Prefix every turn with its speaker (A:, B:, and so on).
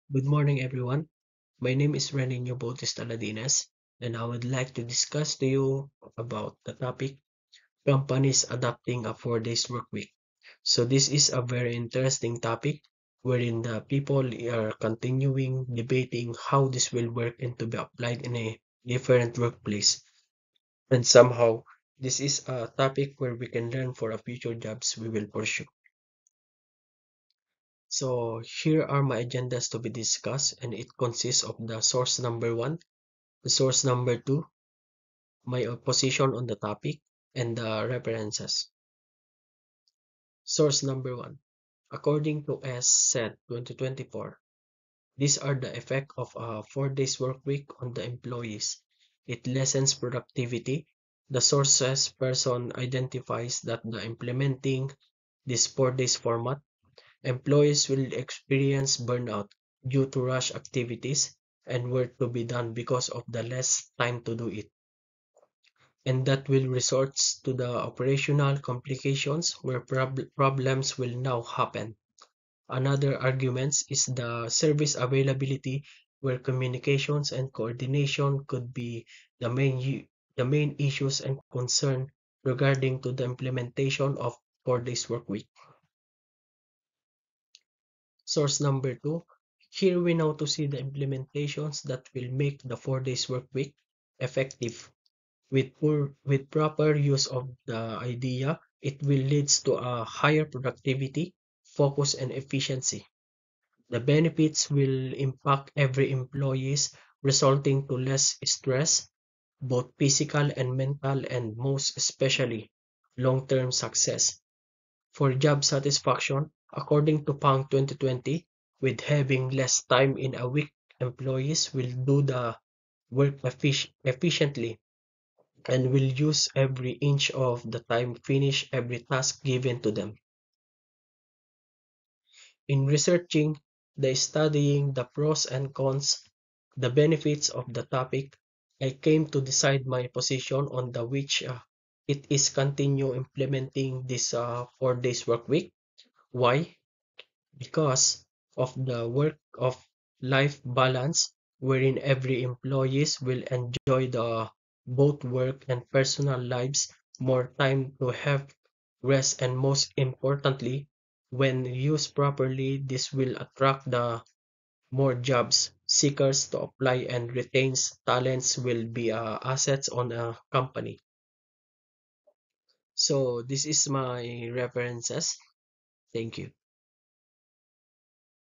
A: Good morning, everyone. My name is Renino Bautista Ladines, and I would like to discuss to you about the topic companies adopting a 4 days work week. So this is a very interesting topic wherein the people are continuing debating how this will work and to be applied in a different workplace. And somehow this is a topic where we can learn for a future jobs we will pursue. So here are my agendas to be discussed, and it consists of the source number one, the source number two, my position on the topic, and the references. Source number one. According to SSET 2024, these are the effect of a 4 days work week on the employees. It lessens productivity. The sources person identifies that the implementing this 4 days format, employees will experience burnout due to rush activities and work to be done because of the less time to do it, and that will resort to the operational complications where problems will now happen. Another argument is the service availability, where communications and coordination could be the main issues and concern regarding to the implementation of 4 days work week. Source number two. Here we now to see the implementations that will make the 4 days work week effective. With proper use of the idea, it will leads to a higher productivity, focus, and efficiency. The benefits will impact every employees, resulting to less stress, both physical and mental, and most especially long-term success. For job satisfaction, according to Pang 2020, with having less time in a week, employees will do the work efficiently and will use every inch of the time finish every task given to them. In researching, the studying the pros and cons, the benefits of the topic, I came to decide my position on the which it is continue implementing this 4 days work week. Why? Because of the work of life balance, wherein every employees will enjoy the both work and personal lives, more time to have rest, and most importantly, when used properly, this will attract the more jobs seekers to apply, and retains talents will be assets on a company. So this is my references. Thank you.